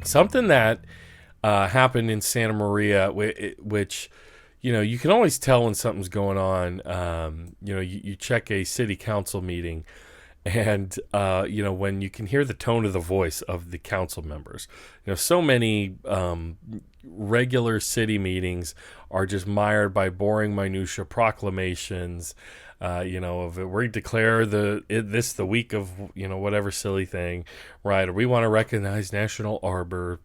Something that happened in Santa Maria, which you can always tell when something's going on. You check a city council meeting, and when you can hear the tone of the voice of the council members. So many regular city meetings are just mired by boring minutia proclamations. Of we declare the week of whatever silly thing, right? Or we want to recognize National Arbor,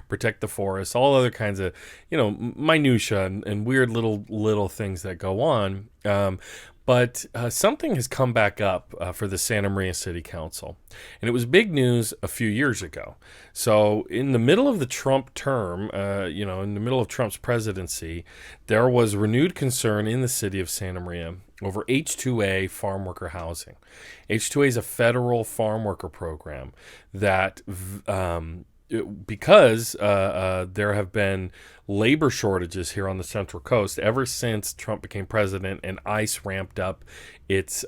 protect the forests, all other kinds of minutia and weird little things that go on. But something has come back up for the Santa Maria City Council. And it was big news a few years ago. So in the middle of the Trump term, in the middle of Trump's presidency, there was renewed concern in the city of Santa Maria over H-2A farm worker housing. H-2A is a federal farm worker program that because there have been labor shortages here on the Central Coast ever since Trump became president and ICE ramped up its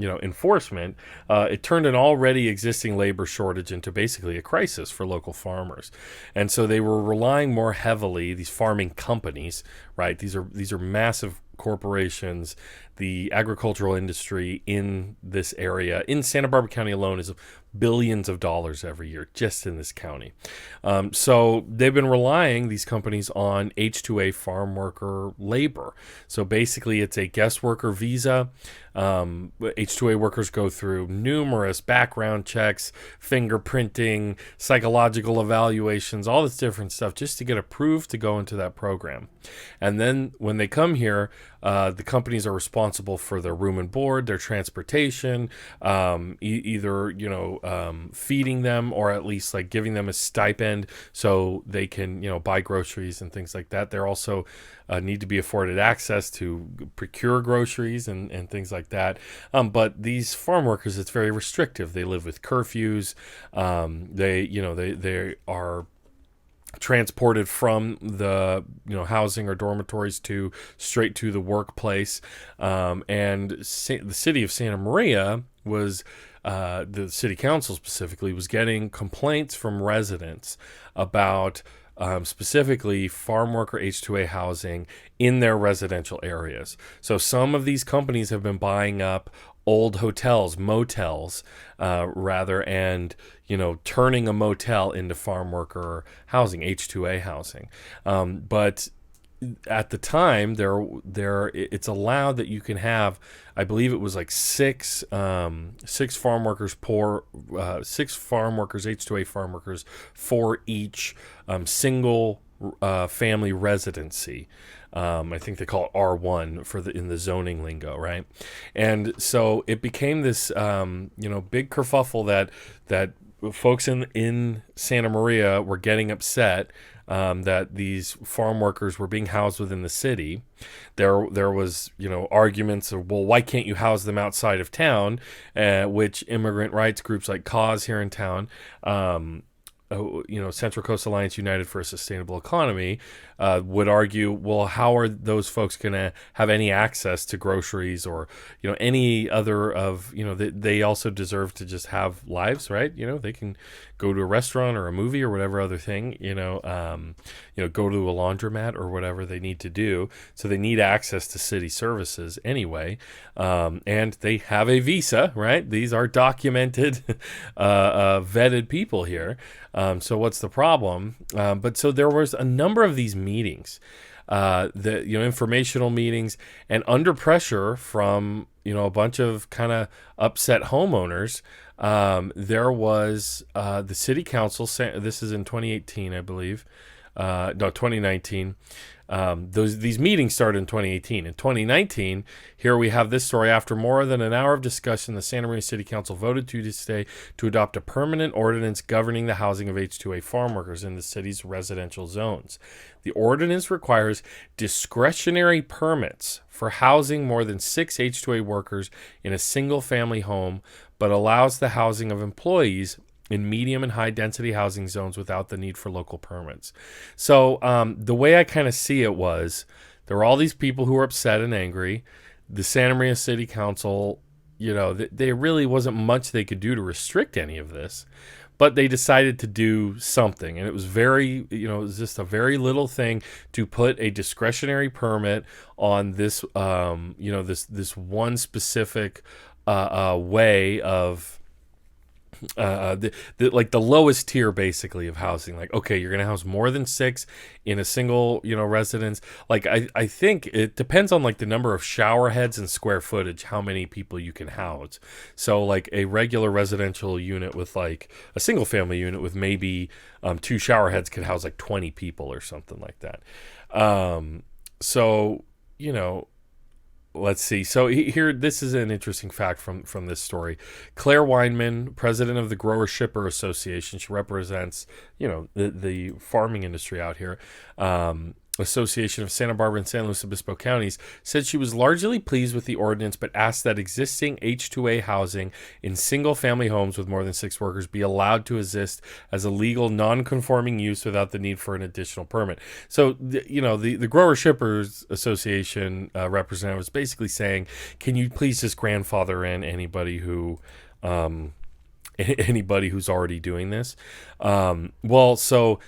enforcement, it turned an already existing labor shortage into basically a crisis for local farmers. And so they were relying more heavily, these farming companies, right? These are massive corporations. The agricultural industry in this area, in Santa Barbara County alone, is billions of dollars every year just in this county. So they've been relying, these companies, on H-2A farm worker labor. So basically it's a guest worker visa. H-2A workers go through numerous background checks, fingerprinting, psychological evaluations, all this different stuff just to get approved to go into that program. And then when they come here, the companies are responsible for their room and board, their transportation, either feeding them or at least like giving them a stipend so they can buy groceries and things like that. They're also need to be afforded access to procure groceries and things like that. But these farm workers, it's very restrictive. They live with curfews. They are transported from the housing or dormitories straight to the workplace. And the city of Santa Maria was the city council specifically was getting complaints from residents about specifically farm worker H-2A housing in their residential areas. So some of these companies have been buying up old hotels, motels, rather, and turning a motel into farm worker housing, H-2A housing. But at the time, it's allowed that you can have, I believe it was like six farm workers H-2A farm workers for each single family residency. I think they call it R1 in the zoning lingo, right? And so it became this big kerfuffle that folks in Santa Maria were getting upset that these farm workers were being housed within the city. There was arguments of, well, why can't you house them outside of town? Which immigrant rights groups like Cause here in town, Central Coast Alliance United for a Sustainable Economy, would argue, well, how are those folks going to have any access to groceries or, any other of, they also deserve to just have lives, right? They can go to a restaurant or a movie or whatever other thing, go to a laundromat or whatever they need to do. So they need access to city services anyway. And they have a visa, right? These are documented, vetted people here. So what's the problem? But so there was a number of these meetings, informational meetings, and under pressure from, a bunch of kind of upset homeowners, there was the city council, this is in 2018, I believe, 2019. These meetings started in 2018. In 2019, here we have this story. After more than an hour of discussion, the Santa Maria City Council voted Tuesday to adopt a permanent ordinance governing the housing of H-2A farm workers in the city's residential zones. The ordinance requires discretionary permits for housing more than 6 H-2A workers in a single-family home, but allows the housing of employees in medium and high density housing zones without the need for local permits. So the way I kind of see it was, there were all these people who were upset and angry. The Santa Maria City Council, there really wasn't much they could do to restrict any of this. but they decided to do something, and it was very, it was just a very little thing to put a discretionary permit on this, this one specific way of like the lowest tier basically of housing. Like, okay, you're gonna house more than 6 in a single residence. Like I think it depends on like the number of shower heads and square footage, how many people you can house. So like a regular residential unit with like a single family unit with maybe 2 shower heads could house like 20 people or something like that. So let's see. So here, this is an interesting fact from this story. Claire Weinman, president of the Grower Shipper Association, she represents, the farming industry out here. Association of Santa Barbara and San Luis Obispo counties, said she was largely pleased with the ordinance, but asked that existing H-2A housing in single-family homes with more than 6 workers be allowed to exist as a legal, non-conforming use without the need for an additional permit. So, the Grower Shippers Association representative was basically saying, can you please just grandfather in anybody who's already doing this? So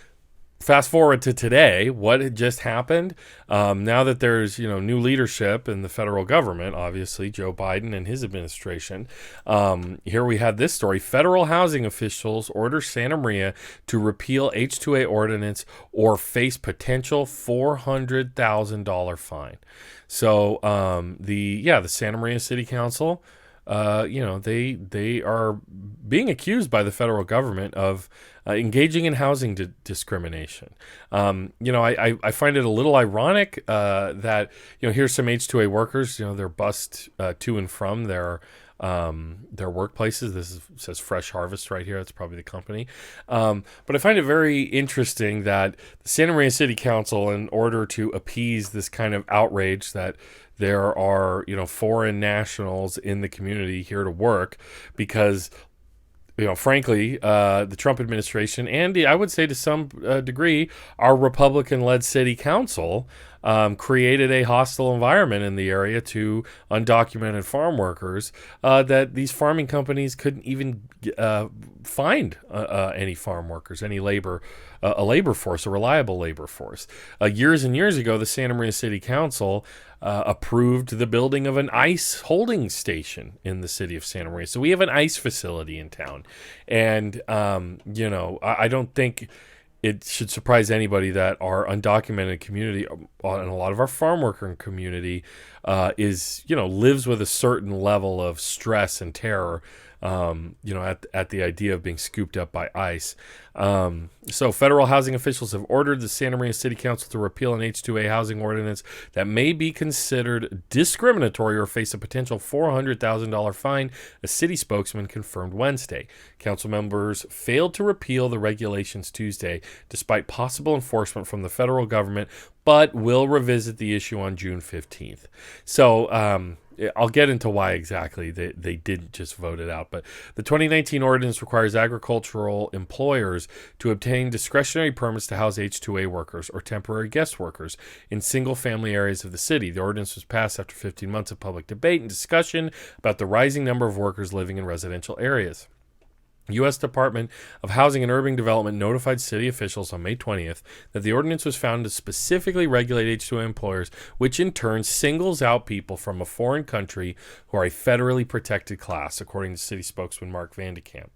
fast forward to today, what had just happened? Now that there's new leadership in the federal government, obviously Joe Biden and his administration, here we had this story. Federal housing officials order Santa Maria to repeal H-2A ordinance or face potential $400,000 fine. So the Santa Maria City Council, they are being accused by the federal government of engaging in housing discrimination. I find it a little ironic that here's some H-2A workers. They're bused to and from their workplaces. Says Fresh Harvest right here. That's probably the company. But I find it very interesting that the Santa Maria City Council, in order to appease this kind of outrage that there are foreign nationals in the community here to work, because frankly, the Trump administration and I would say to some degree our Republican-led city council created a hostile environment in the area to undocumented farm workers that these farming companies couldn't even find any farm workers, any labor, a labor force, a reliable labor force. Years and years ago, the Santa Maria City Council approved the building of an ICE holding station in the city of Santa Maria. So we have an ICE facility in town. And, I don't think it should surprise anybody that our undocumented community and a lot of our farm worker community lives with a certain level of stress and terror, at the idea of being scooped up by ICE. So federal housing officials have ordered the Santa Maria City Council to repeal an H-2A housing ordinance that may be considered discriminatory or face a potential $400,000 fine, a city spokesman confirmed Wednesday. Council members failed to repeal the regulations Tuesday, despite possible enforcement from the federal government, but will revisit the issue on June 15th. So, I'll get into why exactly they didn't just vote it out. But the 2019 ordinance requires agricultural employers to obtain discretionary permits to house H-2A workers or temporary guest workers in single-family areas of the city. The ordinance was passed after 15 months of public debate and discussion about the rising number of workers living in residential areas. U.S. Department of Housing and Urban Development notified city officials on May 20th that the ordinance was found to specifically regulate H-2A employers, which in turn singles out people from a foreign country who are a federally protected class, according to city spokesman Mark Vandekamp.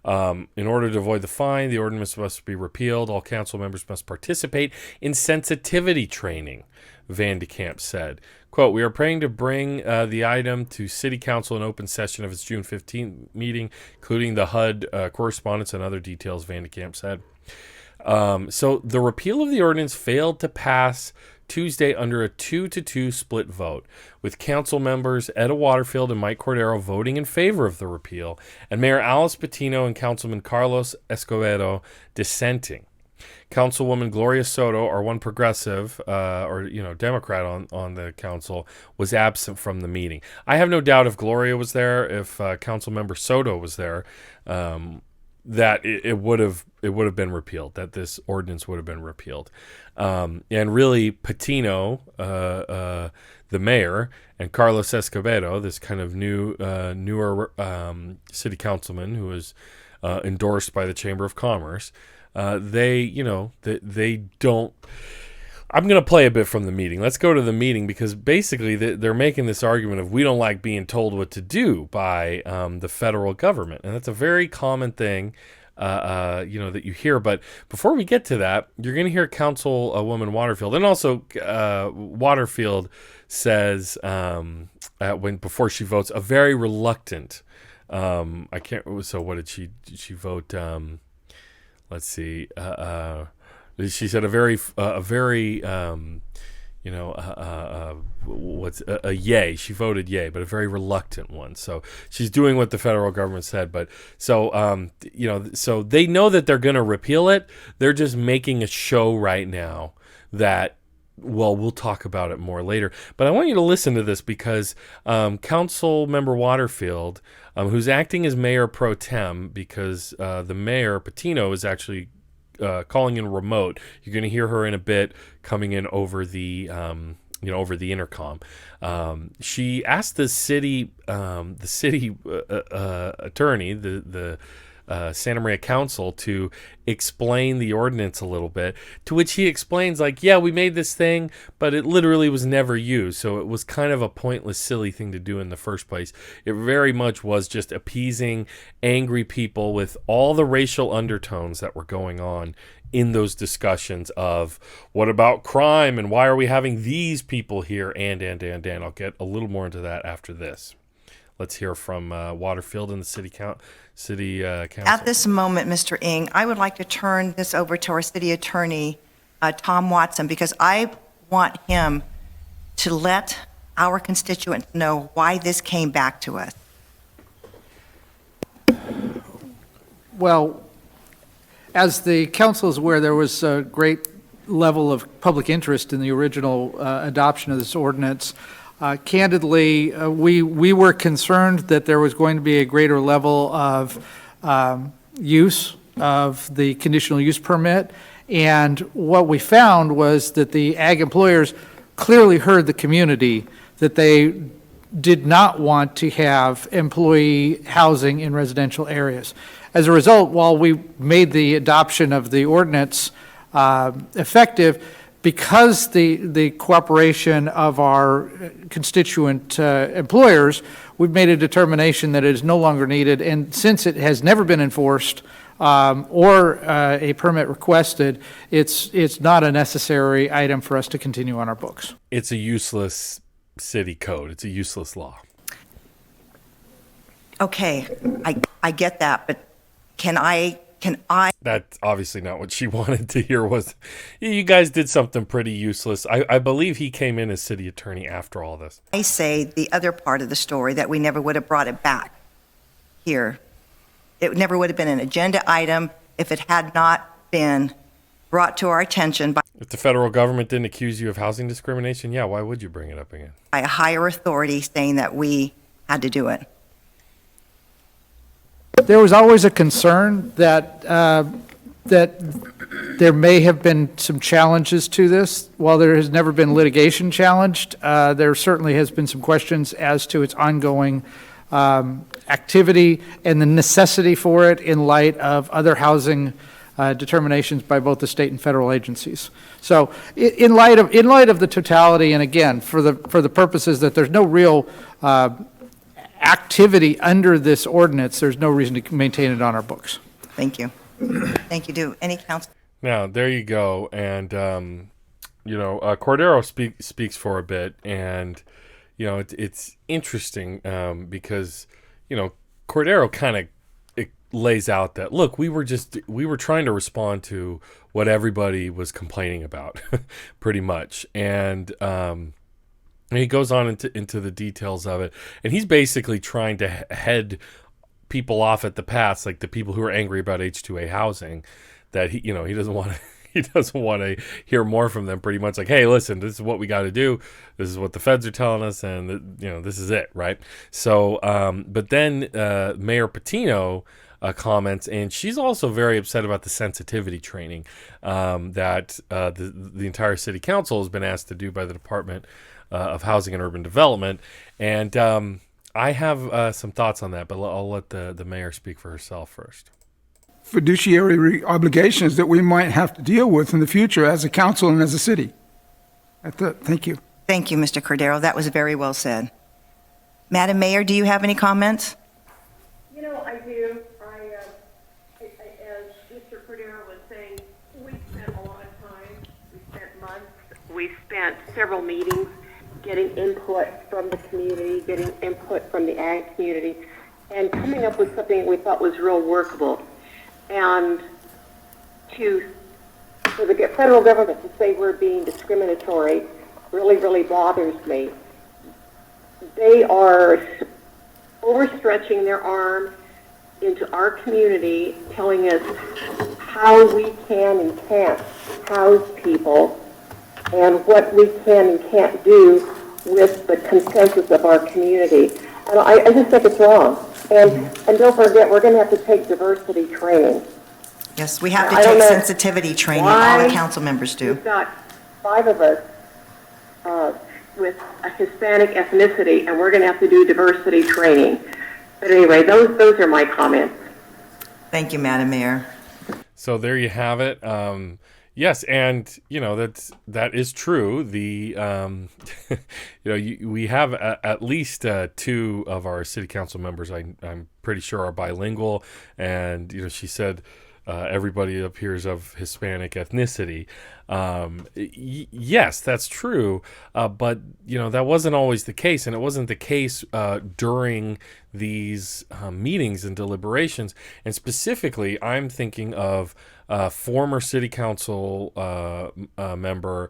In order to avoid the fine, the ordinance must be repealed. All council members must participate in sensitivity training, Vandekamp said. Quote, we are praying to bring the item to City Council in open session of its June 15th meeting, including the HUD correspondence and other details, Vandekamp said. So the repeal of the ordinance failed to pass Tuesday under a 2-2 split vote, with council members Etta Waterfield and Mike Cordero voting in favor of the repeal, and Mayor Alice Patino and Councilman Carlos Escobedo dissenting. Councilwoman Gloria Soto, our one progressive, Democrat on the council, was absent from the meeting. I have no doubt if Gloria was there, if Councilmember Soto was there, that it would have been repealed, that this ordinance would have been repealed. And really, Patino, the mayor, and Carlos Escobedo, this kind of newer city councilman who was endorsed by the Chamber of Commerce. They don't. I'm going to play a bit from the meeting. Let's go to the meeting, because basically they're making this argument of we don't like being told what to do by the federal government. And that's a very common thing, that you hear. But before we get to that, you're going to hear Councilwoman Waterfield. And also Waterfield says before she votes, a very reluctant. So what did she vote? Let's see. She said a yay. She voted yay, but a very reluctant one. So she's doing what the federal government said. But so they know that they're going to repeal it. They're just making a show right now that, well, we'll talk about it more later. But I want you to listen to this, because Council Member Waterfield, who's acting as mayor pro tem, because the mayor, Patino, is actually calling in remote. You're going to hear her in a bit, coming in over the intercom. She asked the city attorney, the Santa Maria Council, to explain the ordinance a little bit, to which he explains, like, yeah, we made this thing, but it literally was never used, so it was kind of a pointless, silly thing to do in the first place. It very much was just appeasing angry people with all the racial undertones that were going on in those discussions of what about crime and why are we having these people here, and I'll get a little more into that after this. Let's hear from Waterfield and the city council. At this moment, Mr. Ng, I would like to turn this over to our city attorney, Tom Watson, because I want him to let our constituents know why this came back to us. Well, as the council is aware, there was a great level of public interest in the original adoption of this ordinance. Candidly, we were concerned that there was going to be a greater level of use of the conditional use permit, and what we found was that the ag employers clearly heard the community, that they did not want to have employee housing in residential areas. As a result, while we made the adoption of the ordinance effective, because the cooperation of our constituent employers, we've made a determination that it is no longer needed. And since it has never been enforced or a permit requested, it's not a necessary item for us to continue on our books. It's a useless city code. It's a useless law. Okay, I get that, but can I? That's obviously not what she wanted to hear. Was you guys did something pretty useless. I believe he came in as city attorney after all this. I say the other part of the story, that we never would have brought it back here. It never would have been an agenda item if it had not been brought to our attention by If the federal government didn't accuse you of housing discrimination, yeah, why would you bring it up again? a higher authority saying that we had to do it. There was always a concern that there may have been some challenges to this. While there has never been litigation challenged, there certainly has been some questions as to its ongoing activity and the necessity for it in light of other housing determinations by both the state and federal agencies. So in light of the totality, and again, for the purposes that there's no real activity under this ordinance, there's no reason to maintain it on our books. Thank you. Thank you. Do any council? Now, there you go. And, Cordero speaks for a bit. And, it's interesting because, Cordero kind of lays out that, look, we were trying to respond to what everybody was complaining about, pretty much. And he goes on into the details of it. And he's basically trying to head people off at the pass, like the people who are angry about H2A housing, that he doesn't want to he doesn't want to hear more from them. Pretty much like, hey, listen, this is what we got to do. This is what the feds are telling us, and this is it, right? So, but then Mayor Patino comments, and she's also very upset about the sensitivity training that the entire city council has been asked to do by the Department of Housing and Urban Development, and I have some thoughts on that, but I'll let the mayor speak for herself first. fiduciary obligations that we might have to deal with in the future as a council and as a city. Thank you. Thank you, Mr. Cordero. That was very well said. Madam Mayor, do you have any comments? You know, I do. As Mr. Cordero was saying, we spent a lot of time. We spent months. We spent several meetings getting input from the community, getting input from the ag community, and coming up with something we thought was real workable. And for the federal government to say we're being discriminatory really, really bothers me. They are overstretching their arm into our community, telling us how we can and can't house people and what we can and can't do with the consensus of our community. And I just think it's wrong. And don't forget, we're going to have to take diversity training. Yes, we have to take sensitivity training. All the council members do. We've got 5 of us with a Hispanic ethnicity, and we're going to have to do diversity training. But anyway, those are my comments. Thank you, Madam Mayor. So there you have it. Yes, and that is true. The we have at least 2 of our city council members. I'm pretty sure are bilingual, and she said everybody appears of Hispanic ethnicity. Yes, that's true, but that wasn't always the case, and it wasn't the case during these meetings and deliberations. And specifically, I'm thinking of former city council member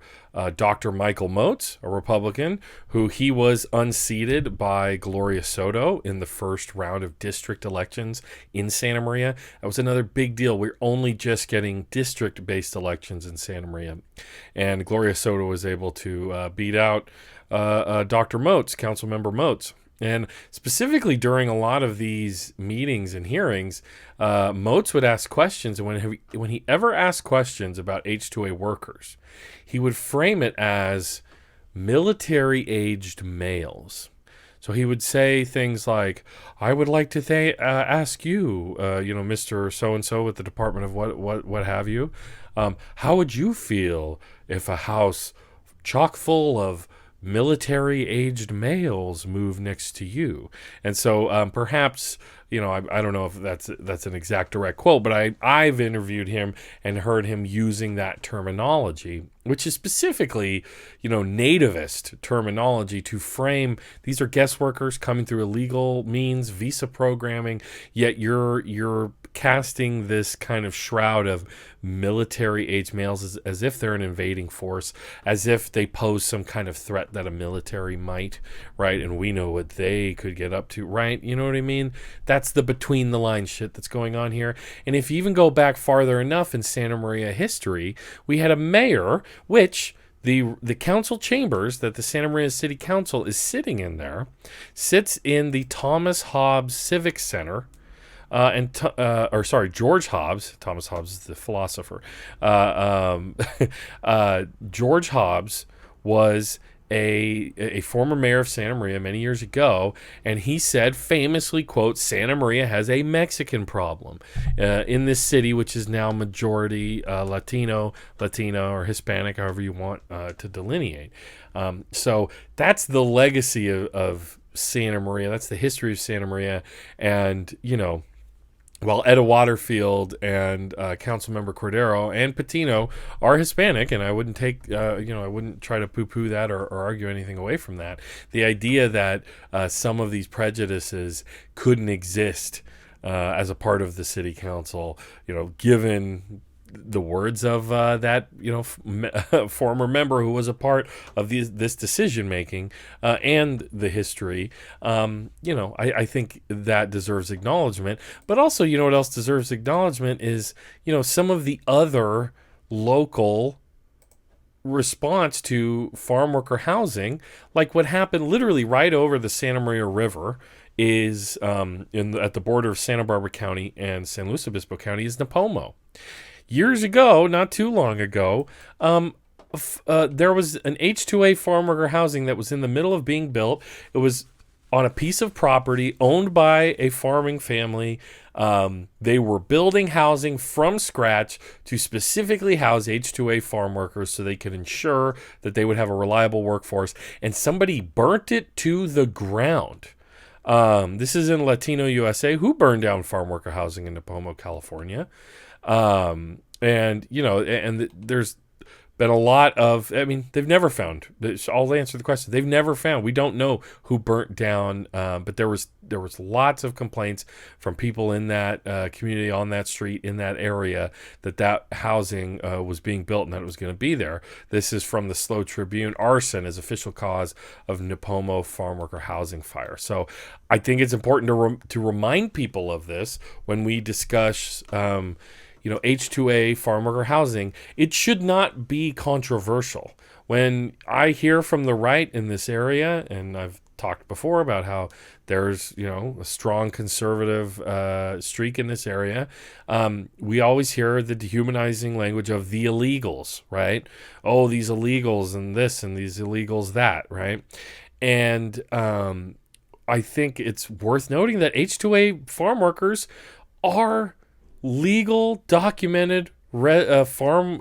Dr. Michael Moats, a Republican, who he was unseated by Gloria Soto in the first round of district elections in Santa Maria. That was another big deal. We're only just getting district-based elections in Santa Maria. And Gloria Soto was able to beat out Dr. Moats, Councilmember Moats. And specifically during a lot of these meetings and hearings, Moats would ask questions, and when he ever asked questions about H-2A workers, he would frame it as military-aged males. So he would say things like, "I would like to ask you, Mr. So-and-so with the Department of what have you, how would you feel if a house chock full of military-aged males move next to you?" And so perhaps, I don't know if that's an exact direct quote, but I've interviewed him and heard him using that terminology, which is specifically, nativist terminology to frame these are guest workers coming through illegal means, visa programming, yet you're casting this kind of shroud of military-aged males as if they're an invading force, as if they pose some kind of threat that a military might, right? And we know what they could get up to, right? You know what I mean? That's the between-the-lines shit that's going on here. And if you even go back farther enough in Santa Maria history, we had a mayor, which the council chambers that the Santa Maria City Council is sitting in there, sits in the Thomas Hobbes Civic Center. George Hobbes. Thomas Hobbes is the philosopher. George Hobbes was a former mayor of Santa Maria many years ago, and he said famously, quote, "Santa Maria has a Mexican problem in this city, which is now majority Latino, Latina, or Hispanic, however you want to delineate." So that's the legacy of Santa Maria. That's the history of Santa Maria. And, while Etta Waterfield and Councilmember Cordero and Patino are Hispanic, and I wouldn't I wouldn't try to poo-poo that or argue anything away from that. The idea that some of these prejudices couldn't exist as a part of the city council, given the words of that former member who was a part of this decision making and the history, I think that deserves acknowledgement. But also, what else deserves acknowledgement is some of the other local response to farm worker housing, like what happened literally right over the Santa Maria River is at the border of Santa Barbara County and San Luis Obispo County is Napomo. Years ago, not too long ago, there was an H-2A farm worker housing that was in the middle of being built. It was on a piece of property owned by a farming family. They were building housing from scratch to specifically house H-2A farm workers so they could ensure that they would have a reliable workforce. And somebody burnt it to the ground. This is in Latino USA. Who burned down farm worker housing in Nipomo, California? There's been a lot of, they've never found, I'll answer the question. They've never found, we don't know who burnt down, but there was lots of complaints from people in that community, on that street, in that area, that housing was being built and that it was going to be there. This is from the SLO Tribune. Arson is official cause of Nipomo farm worker housing fire. So I think it's important to remind people of this when we discuss H-2A farm worker housing. It should not be controversial. When I hear from the right in this area, and I've talked before about how there's, a strong conservative streak in this area, we always hear the dehumanizing language of the illegals, right? Oh, these illegals and this and these illegals that, right? And I think it's worth noting that H-2A farm workers are legal, documented farm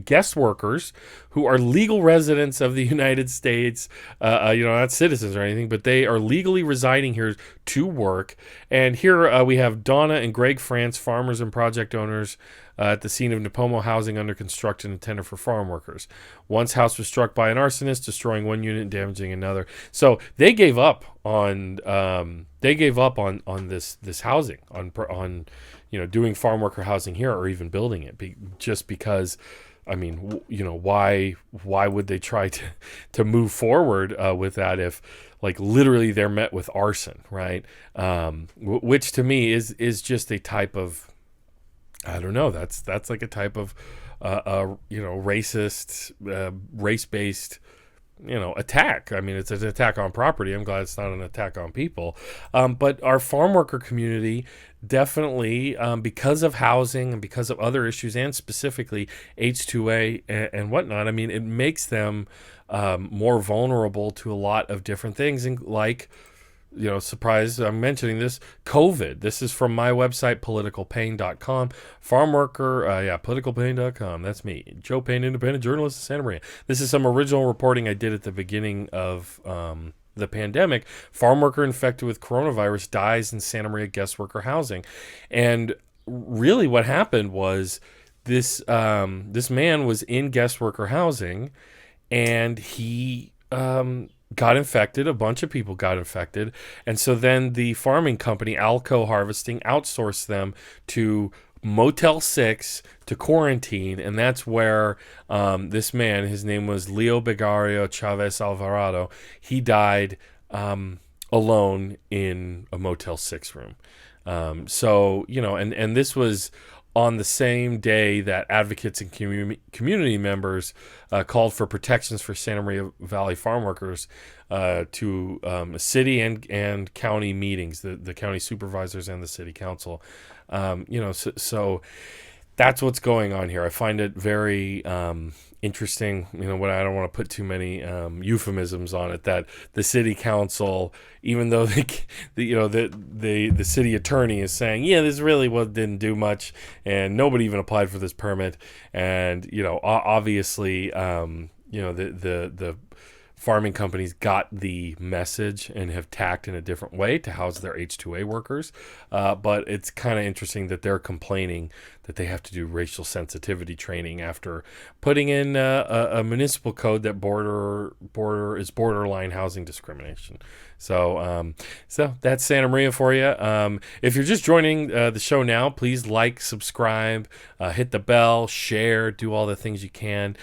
guest workers who are legal residents of the United States, not citizens or anything, but they are legally residing here to work. And here we have Donna and Greg France, farmers and project owners at the scene of Nipomo housing under construction intended for farm workers. One's house was struck by an arsonist, destroying one unit and damaging another. So they gave up on this housing, on doing farm worker housing here, or even building it, just because. Why would they try to move forward with that if, literally they're met with arson, right? Which to me is just a type of, I don't know. That's like a type of, racist, race-based, attack. It's an attack on property. I'm glad it's not an attack on people. But our farm worker community definitely, because of housing and because of other issues, and specifically H-2A and whatnot, it makes them more vulnerable to a lot of different things, and surprise, I'm mentioning this, COVID. This is from my website, politicalpain.com. Farm worker, politicalpain.com. That's me, Joe Payne, independent journalist in Santa Maria. This is some original reporting I did at the beginning of the pandemic. Farm worker infected with coronavirus dies in Santa Maria guest worker housing. And really what happened was this man was in guest worker housing, and he got infected. A bunch of people got infected. And so then the farming company, Alco Harvesting, outsourced them to Motel 6 to quarantine. And that's where this man, his name was Leo Begario Chavez Alvarado, he died alone in a Motel 6 room. And this was on the same day that advocates and community members called for protections for Santa Maria Valley farm workers to city and county meetings, the county supervisors and the city council. So that's what's going on here. I find it very interesting, when I don't want to put too many euphemisms on it, that the city council, even though the city attorney is saying, this really didn't do much, and nobody even applied for this permit, and obviously the farming companies got the message and have tacked in a different way to house their H-2A workers. But it's kind of interesting that they're complaining that they have to do racial sensitivity training after putting in a municipal code that is borderline housing discrimination. So that's Santa Maria for you. If you're just joining the show now, please like, subscribe, hit the bell, share, do all the things you can.